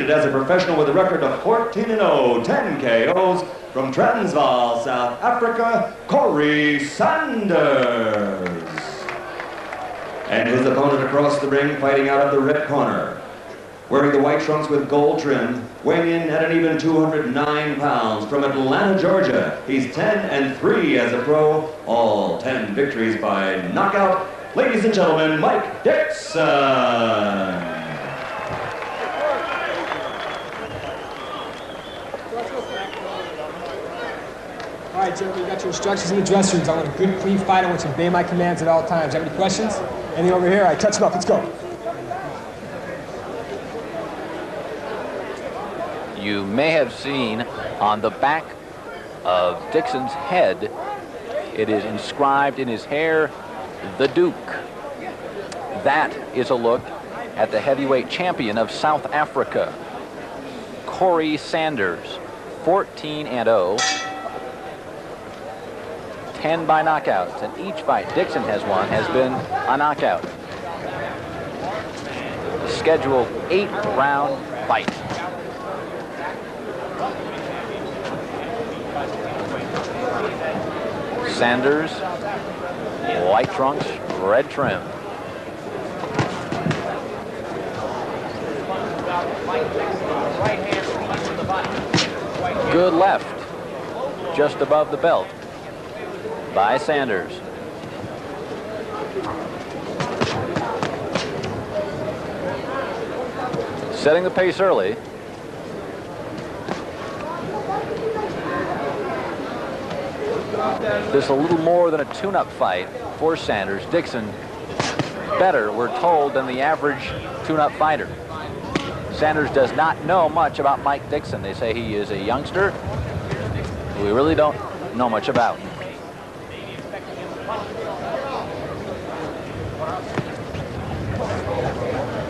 undefeated as a professional with a record of 14-0, 10 KOs, from Transvaal, South Africa, Corrie Sanders. And his opponent across the ring, fighting out of the red corner, wearing the white trunks with gold trim, weighing in at an even 209 pounds, from Atlanta, Georgia. He's 10-3 as a pro, all 10 victories by knockout. Ladies and gentlemen, Mike Dixon. All right, Jeremy, you got your instructions in the dressing rooms. I want a good, clean fight. I want you to obey my commands at all times. Have any questions? Anything over here? All right, touch it up. Let's go. You may have seen on the back of Dixon's head, it is inscribed in his hair, the Duke. That is a look at the heavyweight champion of South Africa, Corrie Sanders, 14-0, 10 by knockouts, and each fight Dixon has won has been a knockout. The scheduled 8-round fight. Sanders, white trunks, red trim. Good left, just above the belt by Sanders. Setting the pace early. This is a little more than a tune-up fight for Sanders. Dixon better, we're told, than the average tune-up fighter. Sanders does not know much about Mike Dixon. They say he is a youngster who we really don't know much about.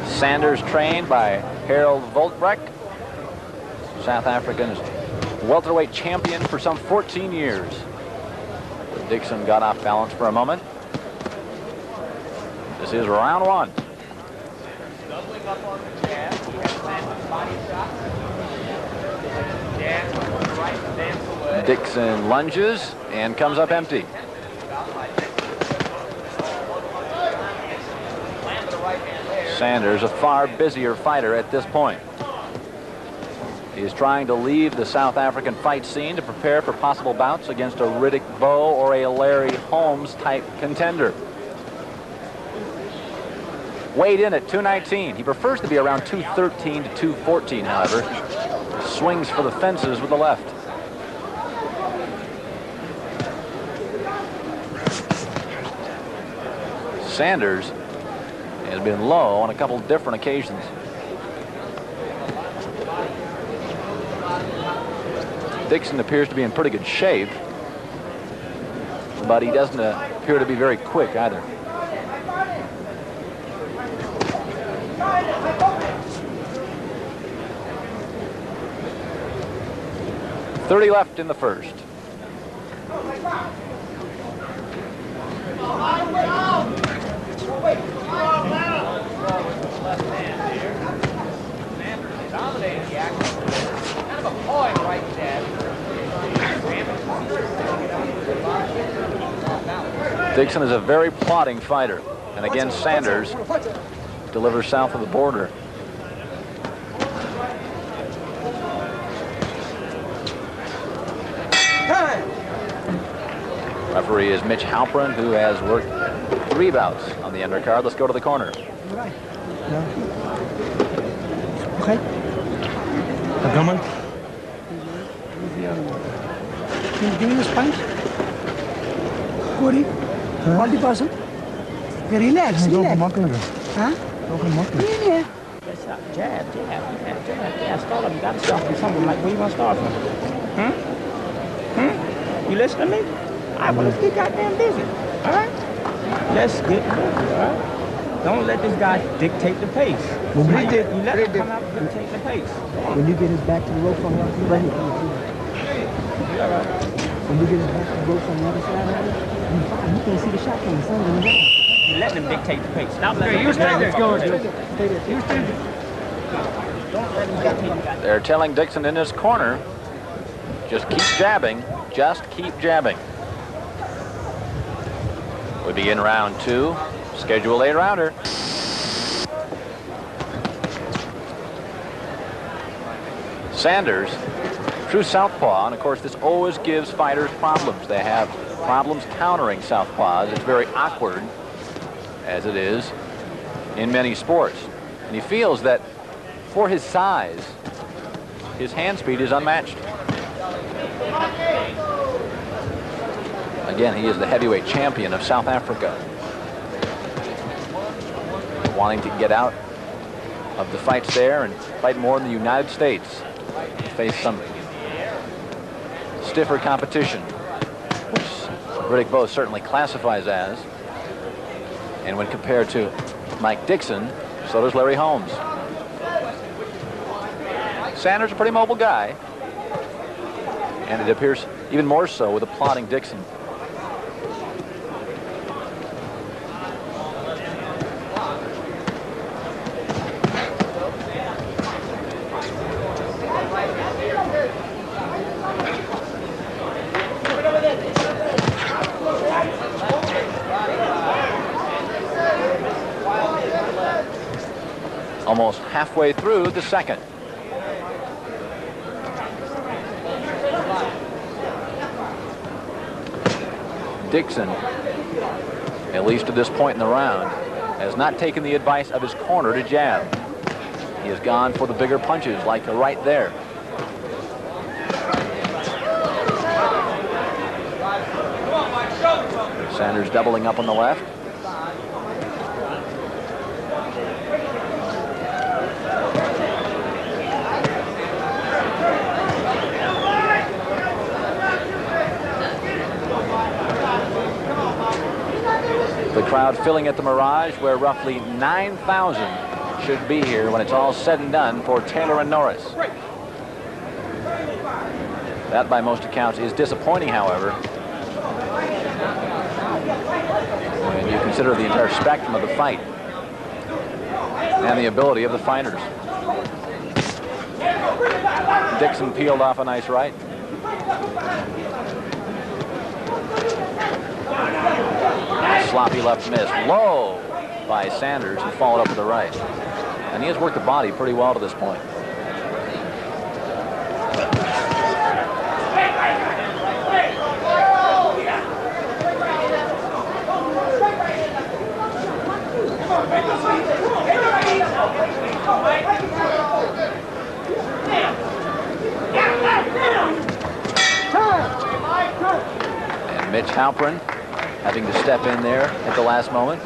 Sanders trained by Harold Voltbrecht, South African's welterweight champion for some 14 years. Dixon got off balance for a moment. This is round one. Dixon lunges and comes up empty. Sanders, a far busier fighter at this point. He is trying to leave the South African fight scene to prepare for possible bouts against a Riddick Bowe or a Larry Holmes type contender. Weighed in at 219. He prefers to be around 213 to 214, however. Swings for the fences with the left. Sanders has been low on a couple different occasions. Dixon appears to be in pretty good shape, but he doesn't appear to be very quick either. .30 left in the first. Dixon is a very plodding fighter, and again Sanders delivers south of the border. Referee is Mitch Halpern, who has worked 3 bouts on the undercard. Let's go to the corner. Right. No. Okay. Come on. Can you give me this punch? Corrie? Hold the person. Relax, relax. Huh? Yeah. Jab. Start up. You got to start from something. Like, where you want to start from? You listen to me? All right, well, let's get goddamn busy. All right? Let's get busy, all right? Don't let this guy dictate the pace. You let him come out and dictate the pace. When you get his back to the rope on the other side, right here. All right. When you get his back to the rope on the other side, you can't see the shot coming. Son, in the back. Let him dictate the pace. Stop letting him. Stay there. Don't They're telling Dixon in his corner, just keep jabbing, just keep jabbing. We begin round 2, schedule 8-rounder. Sanders, true southpaw, and of course this always gives fighters problems. They have problems countering southpaws. It's very awkward, as it is in many sports. And he feels that for his size, his hand speed is unmatched. Again, he is the heavyweight champion of South Africa. Wanting to get out of the fights there and fight more in the United States. Face some stiffer competition, which Riddick Bowe certainly classifies as. And when compared to Mike Dixon, so does Larry Holmes. Sanders is a pretty mobile guy, and it appears even more so with a plodding Dixon. Almost halfway through the second. Dixon, at least at this point in the round, has not taken the advice of his corner to jab. He has gone for the bigger punches, like right there. Sanders doubling up on the left. The crowd filling at the Mirage, where roughly 9,000 should be here when it's all said and done for Taylor and Norris. That, by most accounts, is disappointing, however, when you consider the entire spectrum of the fight and the ability of the fighters. Dixon peeled off a nice right. Sloppy left miss. Low by Sanders, and followed up with the right. And he has worked the body pretty well to this point. And Mitch Halpern having to step in there at the last moment.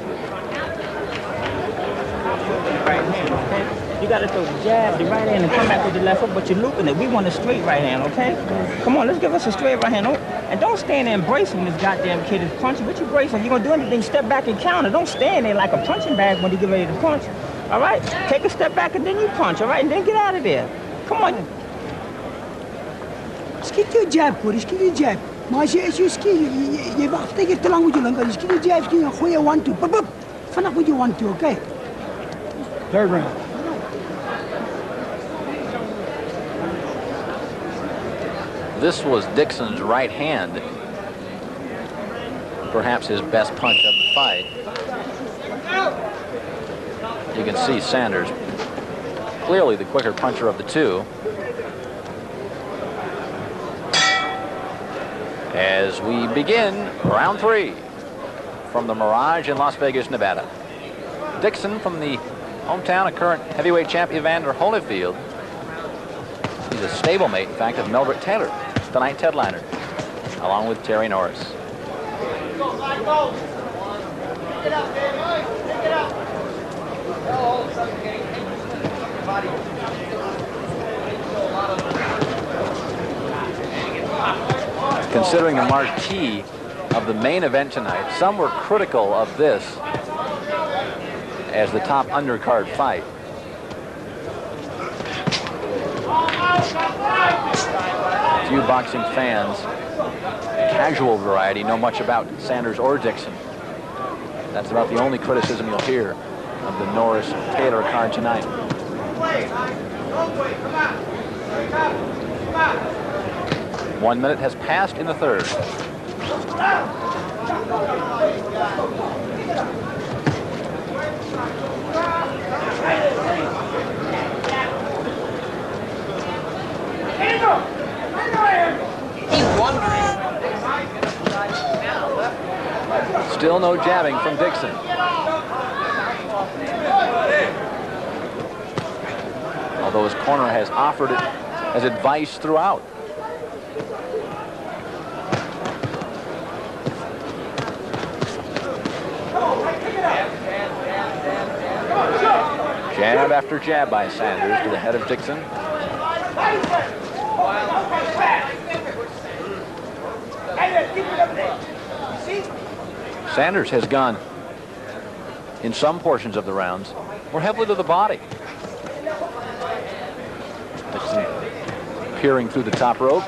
Right hand, okay? You got to throw the jab, the right hand, and come back with the left hook, but you're looping it. We want a straight right hand, okay? Come on, let's give us a straight right hand. And don't stand there and brace when this goddamn kid is punching. What you bracing? You're going to do anything, step back and counter. Don't stand there like a punching bag when you get ready to punch. All right? Take a step back and then you punch, all right? And then get out of there. Come on. Skip your jab, Corey. Skip your jab. Maar as jy skiet, jy wag net te lank met jou linker. Jy skiet die jab, jy gooi 'n 1-2. Pop pop. Vinnig met jou 1-2, okay? Third round. This was Dixon's right hand. Perhaps his best punch of the fight. You can see Sanders, clearly the quicker puncher of the two. As we begin round 3 from the Mirage in Las Vegas, Nevada. Dixon from the hometown of current heavyweight champ Evander Holyfield. He's a stablemate, in fact, of Melbert Taylor, tonight's headliner, along with Terry Norris. Considering the marquee of the main event tonight, some were critical of this as the top undercard fight. Few boxing fans, casual variety, know much about Sanders or Dixon. That's about the only criticism you'll hear of the Norris-Taylor card tonight. 1 minute has passed in the third. Still no jabbing from Dixon. Although his corner has offered it as advice throughout. Jab after jab by Sanders to the head of Dixon. Sanders has gone, in some portions of the rounds, more heavily to the body. Dixon peering through the top rope.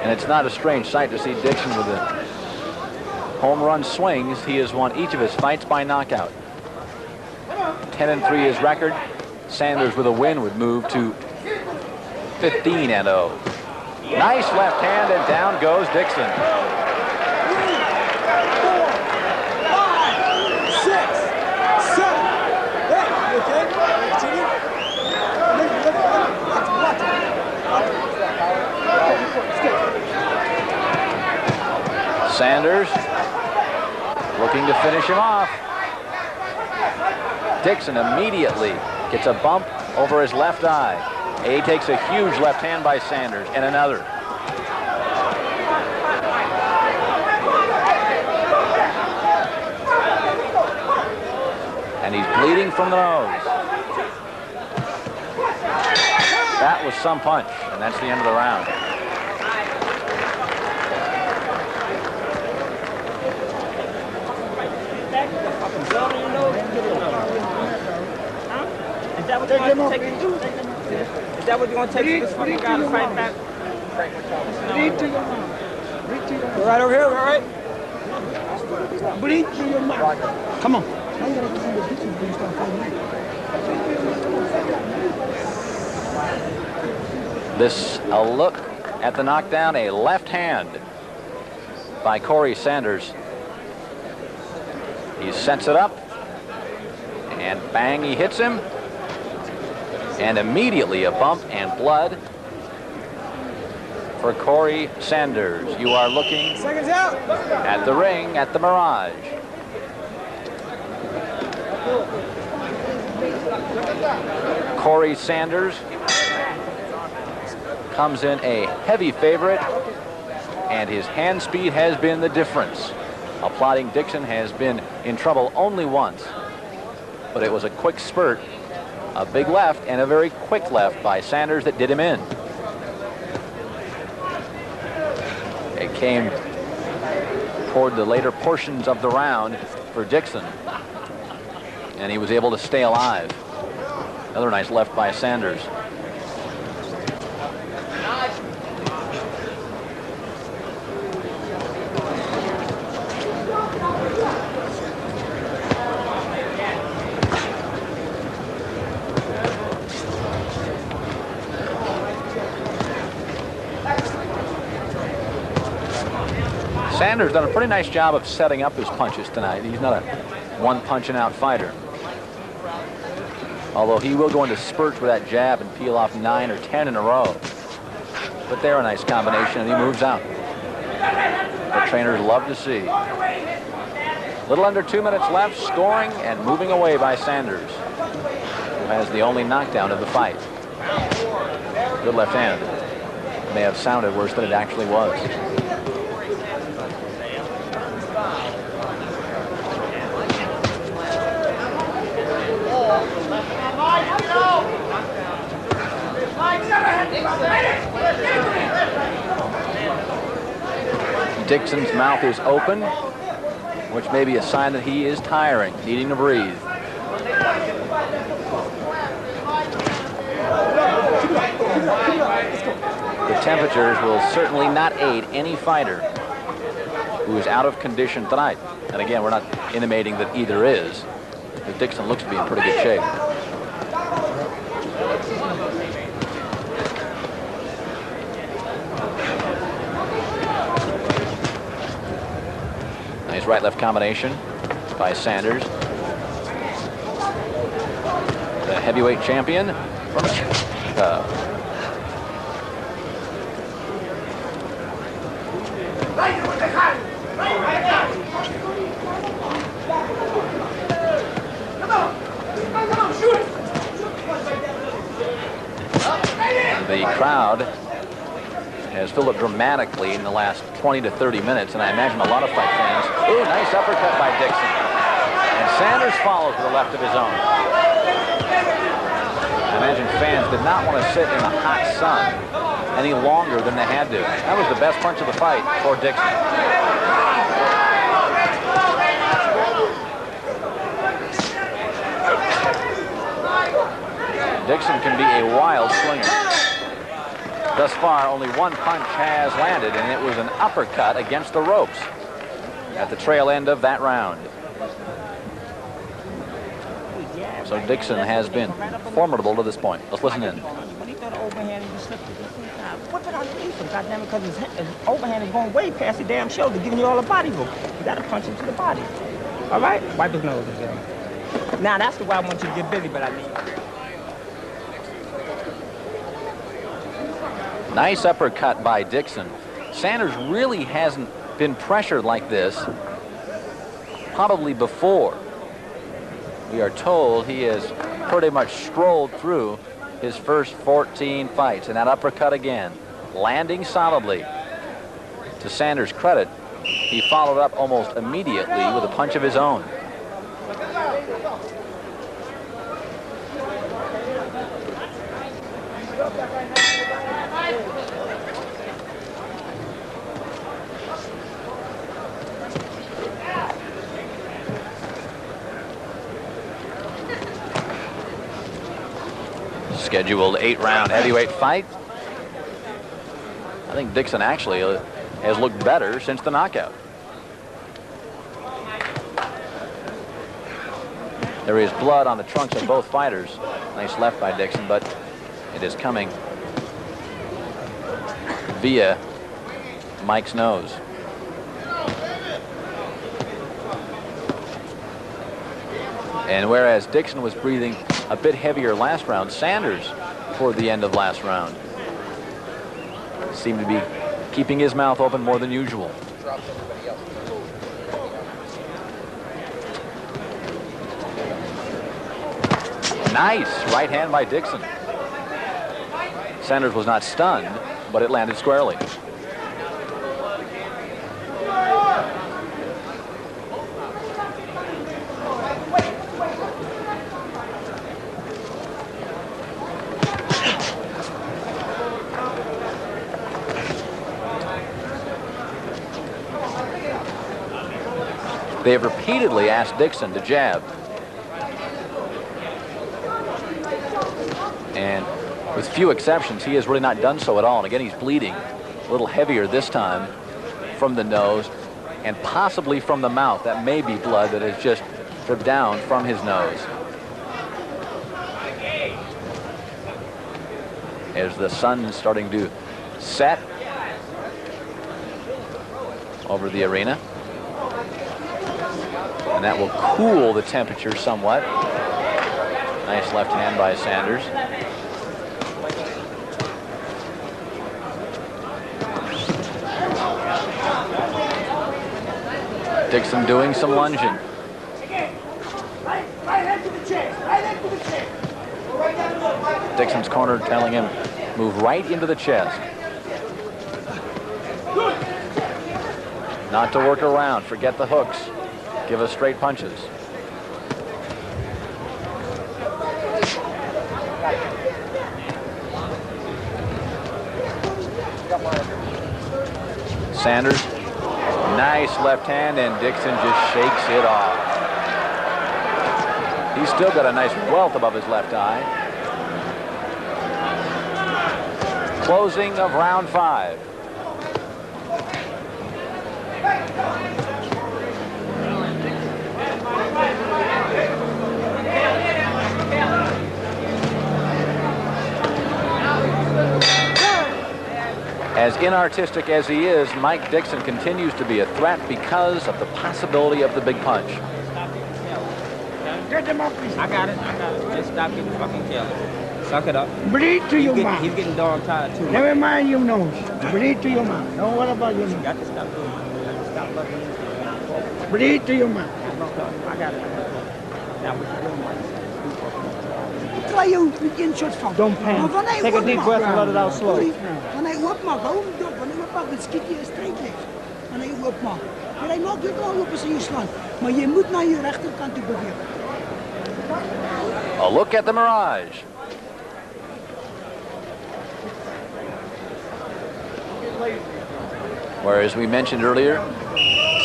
And it's not a strange sight to see Dixon with the home run swings. He has won each of his fights by knockout. 10-3 his record. Sanders with a win would move to 15-0. Nice left hand, and down goes Dixon. 4, 5, 6, 7, 8. Okay, continue. Sanders looking to finish him off. Dixon immediately gets a bump over his left eye. He takes a huge left hand by Sanders, and another. And he's bleeding from the nose. That was some punch, and that's the end of the round. Is that what you want to take to do? Is that what you want to take to this fucking guy to fight back? We're right over here, all right? Breathe through your mouth. Come on. This, a look at the knockdown, a left hand by Corrie Sanders. He sets it up, and bang, he hits him. And immediately a bump and blood for Corrie Sanders. You are looking Seconds out. at the ring at the Mirage. Corrie Sanders comes in a heavy favorite, and his hand speed has been the difference. Applauding Dixon has been in trouble only once, but it was a quick spurt, a big left and a very quick left by Sanders that did him in. It came toward the later portions of the round for Dixon, and he was able to stay alive. Another nice left by Sanders. Sanders done a pretty nice job of setting up his punches tonight. He's not a one-punch-and-out fighter. Although he will go into spurts with that jab and peel off 9 or 10 in a row. But they're a nice combination, and he moves out. The trainers love to see. Little under 2 minutes left, scoring and moving away by Sanders, who has the only knockdown of the fight. Good left hand. It may have sounded worse than it actually was. Dixon's mouth is open, which may be a sign that he is tiring, needing to breathe. The temperatures will certainly not aid any fighter who is out of condition tonight. And again, we're not intimating that either is. But Dixon looks to be in pretty good shape. Nice right-left combination by Sanders. The heavyweight champion from Chicago. The crowd has filled up dramatically in the last 20 to 30 minutes, and I imagine a lot of fight fans. Ooh, nice uppercut by Dixon. And Sanders follows with the left of his own. I imagine fans did not want to sit in the hot sun any longer than they had to. That was the best punch of the fight for Dixon. Dixon can be a wild slinger. Thus far, only one punch has landed, and it was an uppercut against the ropes at the trail end of that round. So Dixon has been formidable to this point. Let's listen in. When he throw the overhand, he slipped it. Whip it underneath him, goddammit, because his overhand is going way past the damn shoulder, giving you all a body hook. You got to punch him to the body. All right? Wipe his nose again. Now, that's the way I want you to get busy, but I need. Nice uppercut by Dixon. Sanders really hasn't been pressured like this probably before. We are told he has pretty much strolled through his first 14 fights. And that uppercut again, landing solidly. To Sanders' credit, he followed up almost immediately with a punch of his own. Scheduled 8-round heavyweight fight. I think Dixon actually has looked better since the knockout. There is blood on the trunks of both fighters. Nice left by Dixon, but it is coming via Mike's nose. And whereas Dixon was breathing a bit heavier last round, Sanders, toward the end of last round, seemed to be keeping his mouth open more than usual. Nice right hand by Dixon. Sanders was not stunned, but it landed squarely. They have repeatedly asked Dixon to jab. And with few exceptions, he has really not done so at all. And again, he's bleeding a little heavier this time from the nose and possibly from the mouth. That may be blood that has just dripped down from his nose. As the sun is starting to set over the arena. And that will cool the temperature somewhat. Nice left hand by Sanders. Dixon doing some lunging. Right hand to the chest. Right hand to the chest. Dixon's corner telling him, move right into the chest. Not to work around. Forget the hooks. Give us straight punches. Sanders, nice left hand, and Dixon just shakes it off. He's still got a nice welt above his left eye. Closing of round 5. As inartistic as he is, Mike Dixon continues to be a threat because of the possibility of the big punch. Get them off, please. I got it. Just stop getting fucking killed. Suck it up. Breathe to your mouth. He's getting dog tired too. Never mind your nose. Breathe to your mouth. Don't worry about your You nose. got to stop doing it. You got to stop looking into it. Breathe to your mouth. I got it. Now what you doing, Mike? Try you in short form. Don't panic. Take a deep breath and let it out slow. Wanneer je opmaakt, hou hem dop. Wanneer je opmaakt, dan schiet je straight leg. Wanneer je opmaakt. Maar hij maakt je gewoon op als je slaat. Maar je moet naar je rechterkant toe bewegen. A look at the Mirage. Where, as we mentioned earlier,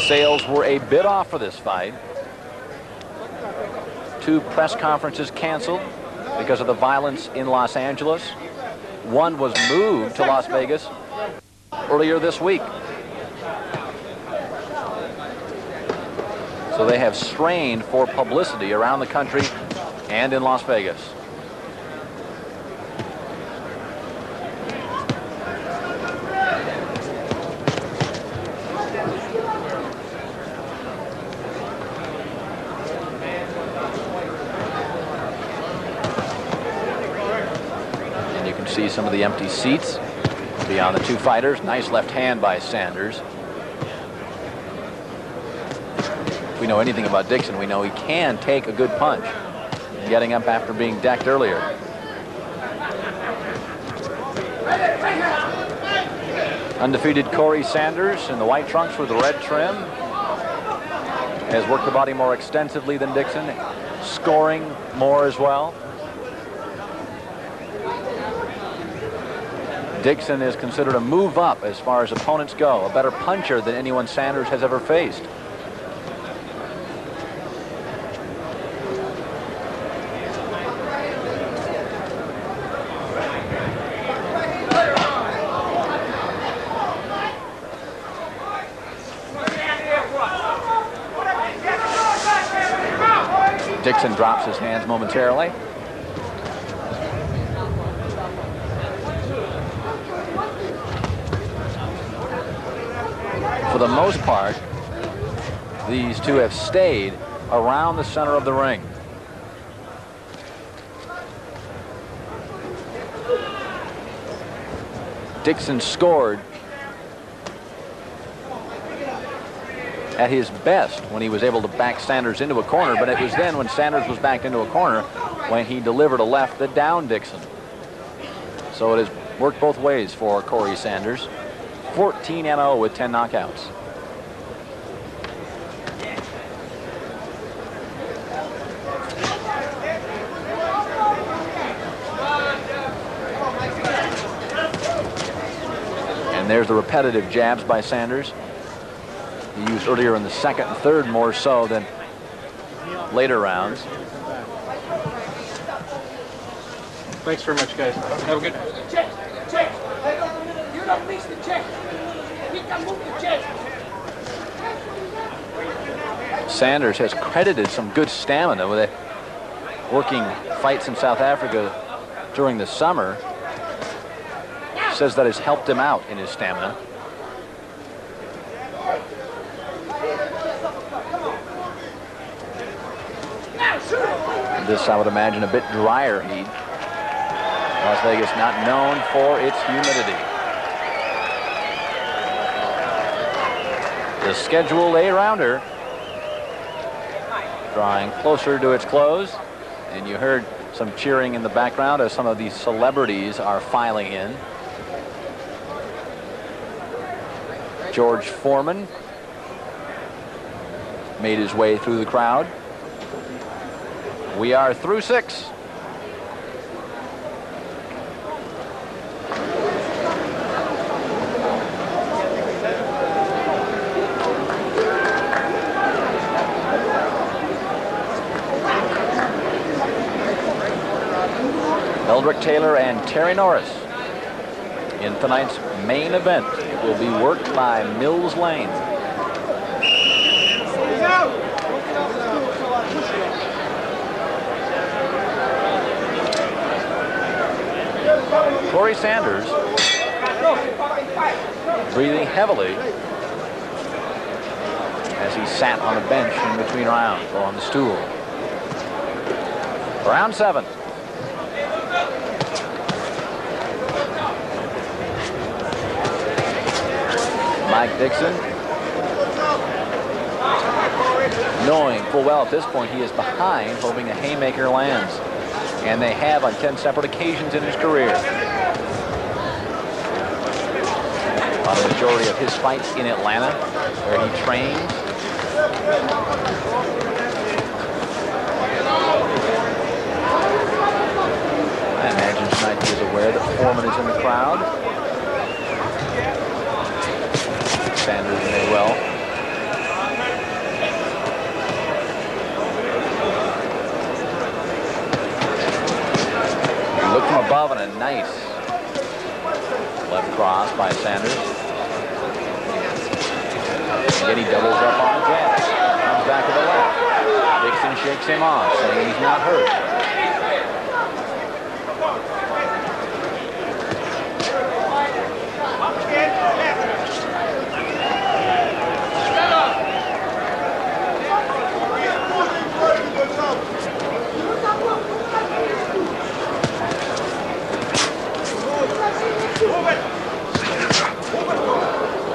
sales were a bit off for this fight. 2 press conferences canceled because of the violence in Los Angeles. One was moved to Las Vegas earlier this week. So they have strained for publicity around the country and in Las Vegas. See some of the empty seats beyond the 2 fighters. Nice left hand by Sanders. If we know anything about Dixon, we know he can take a good punch, getting up after being decked earlier. Undefeated Corrie Sanders in the white trunks with the red trim has worked the body more extensively than Dixon, scoring more as well. Dixon is considered a move up as far as opponents go, a better puncher than anyone Sanders has ever faced. Dixon drops his hands momentarily. For the most part, these 2 have stayed around the center of the ring. Dixon scored at his best when he was able to back Sanders into a corner, but it was then when Sanders was backed into a corner when he delivered a left that downed Dixon. So it has worked both ways for Corrie Sanders. 14-0 with 10 knockouts. And there's the repetitive jabs by Sanders. He used earlier in the 2nd and 3rd more so than later rounds. Thanks very much, guys. Have a good night. Check. You don't miss the check. You can move the check. Sanders has credited some good stamina with working fights in South Africa during the summer. Says that has helped him out in his stamina. This, I would imagine, a bit drier heat. Las Vegas not known for its humidity. The scheduled 8-rounder drawing closer to its close, and you heard some cheering in the background as some of these celebrities are filing in. George Foreman made his way through the crowd. We are through 6. Eldrick Taylor and Terry Norris in tonight's main event. It will be worked by Mills Lane. Corrie Sanders breathing heavily as he sat on the bench in between rounds or on the stool. Round 7. Mike Dixon, knowing full well at this point he is behind, hoping a haymaker lands. And they have on 10 separate occasions in his career. On the majority of his fights in Atlanta, where he trains. I imagine tonight he is aware that Foreman is in the crowd. Sanders may well. Look from above and a nice left cross by Sanders. Again, he doubles up on the jab. Comes back to the left. Dixon shakes him off, saying he's not hurt.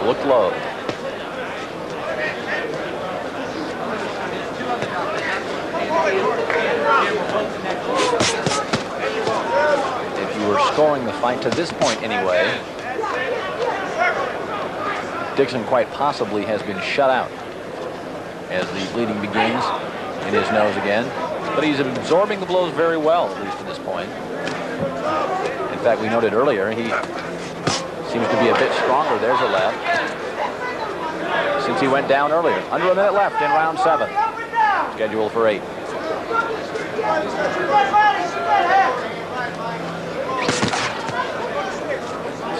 Look low. If you were scoring the fight to this point anyway, Dixon quite possibly has been shut out as the bleeding begins in his nose again. But he's absorbing the blows very well, at least to this point. In fact, we noted earlier, he seems to be a bit stronger. There's a left. Since he went down earlier. Under a minute left in round 7. Scheduled for 8.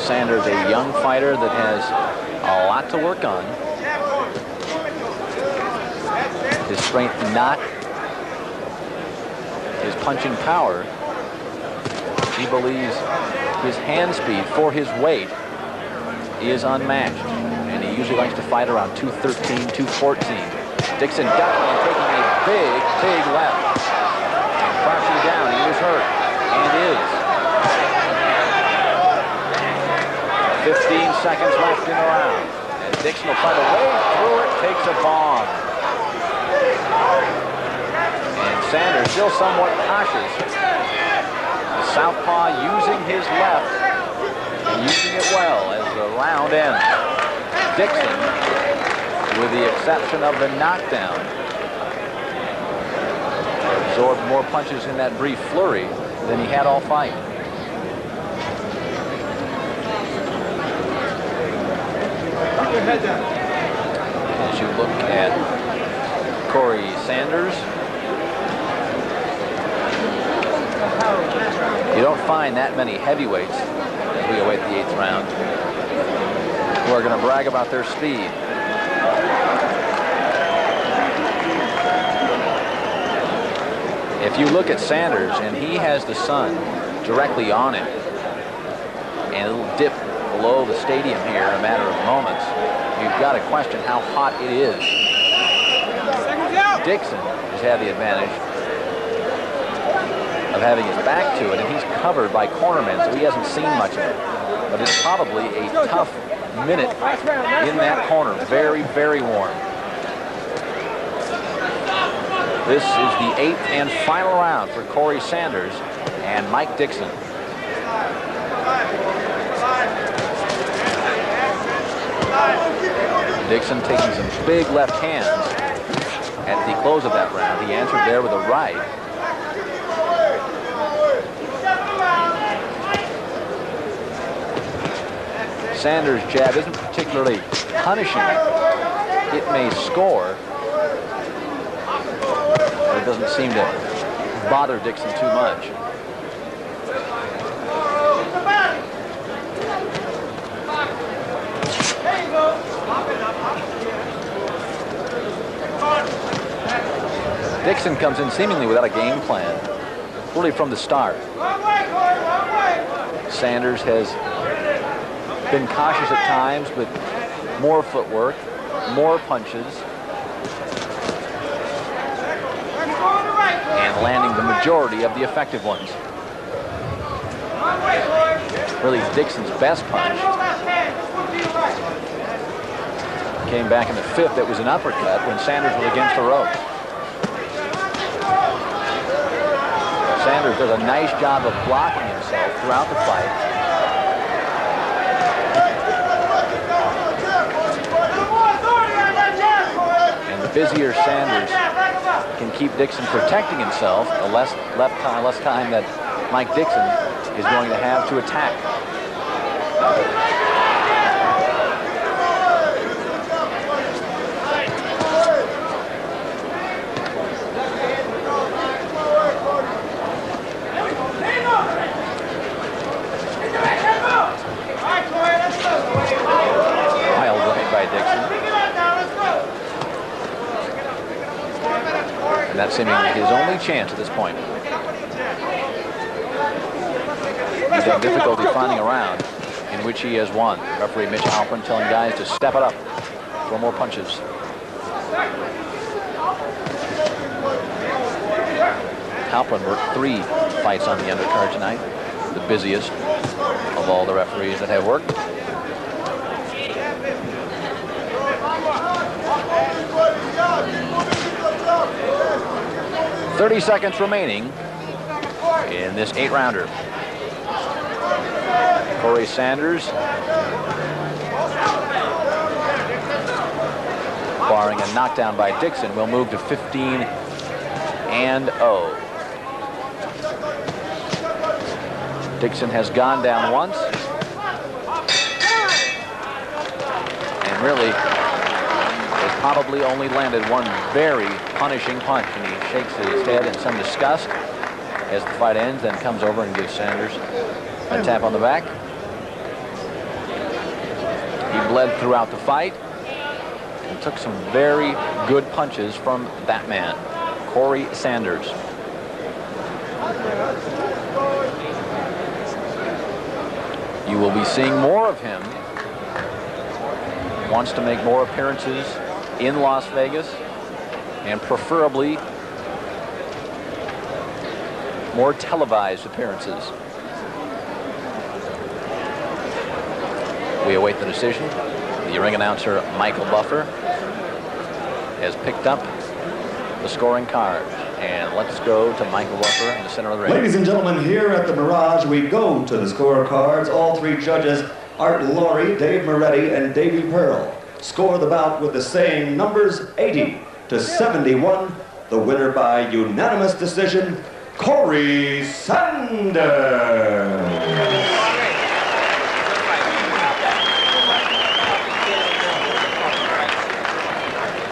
Sanders, a young fighter that has a lot to work on. His strength not his punching power. He believes his hand speed for his weight is unmatched. And he usually likes to fight around 213, 214. Dixon ducking and taking a big left. And crouching down, he was hurt. And is. 15 seconds left in the round. And Dixon will try to wade through it, takes a bomb. And Sanders still somewhat cautious. The southpaw using his left and using it well as the round ends. Dixon, with the exception of the knockdown, absorbed more punches in that brief flurry than he had all fight. As you look at Corrie Sanders, you don't find that many heavyweights as we await the 8th round who are going to brag about their speed. If you look at Sanders, and he has the sun directly on him, and it'll dip below the stadium here in a matter of moments, you've got to question how hot it is. Dixon has had the advantage of having his back to it, and he's covered by cornermen, so he hasn't seen much of it. But it's probably a tough minute in that corner. Very, very warm. This is the 8th and final round for Corrie Sanders and Mike Dixon. Dixon taking some big left hands at the close of that round. He answered there with a right. Sanders' jab isn't particularly punishing. It may score, but it doesn't seem to bother Dixon too much. Dixon comes in seemingly without a game plan, really from the start. Sanders has been cautious at times, but more footwork, more punches, and landing the majority of the effective ones. Really Dixon's best punch came back in the 5th. It was an uppercut when Sanders was against the ropes. Sanders does a nice job of blocking himself throughout the fight. And the busier Sanders can keep Dixon protecting himself, the less time that Mike Dixon is going to have to attack. Wild right by Dixon. And that's seemingly his only chance at this point. He's had difficulty finding a round in which he has won. Referee Mitch Halpern telling guys to step it up for more punches. Halpern worked 3 fights on the undercard tonight, the busiest of all the referees that have worked. "30 seconds remaining in this 8-rounder. Corrie Sanders, barring a knockdown by Dixon, will move to 15-0. Dixon has gone down once, and really has probably only landed one very punishing punch, and he shakes his head in some disgust as the fight ends, then comes over and gives Sanders a tap on the back. He bled throughout the fight and took some very good punches from that man, Corrie Sanders. You will be seeing more of him. Wants to make more appearances in Las Vegas, and preferably more televised appearances. We await the decision. The ring announcer, Michael Buffer, has picked up the scoring card. And let's go to Michael Buffer in the center of the ring. Ladies and gentlemen, here at the Mirage, we go to the scorecards. All 3 judges, Art Laurie, Dave Moretti, and Davey Pearl, score the bout with the same numbers, 80-71. The winner by unanimous decision, Corrie Sanders.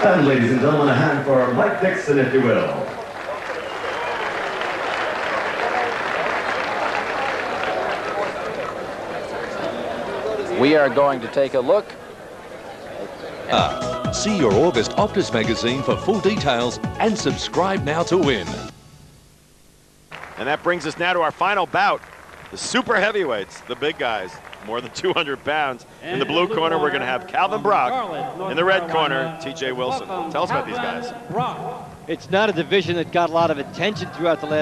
And ladies and gentlemen, a hand for Mike Dixon, if you will. We are going to take a look. See your August Optus magazine for full details and subscribe now to win. And that brings us now to our final bout. The super heavyweights, the big guys, more than 200 pounds. In the blue corner, we're going to have Calvin Brock. In the red corner, TJ Wilson. Tell us about these guys. It's not a division that got a lot of attention throughout the last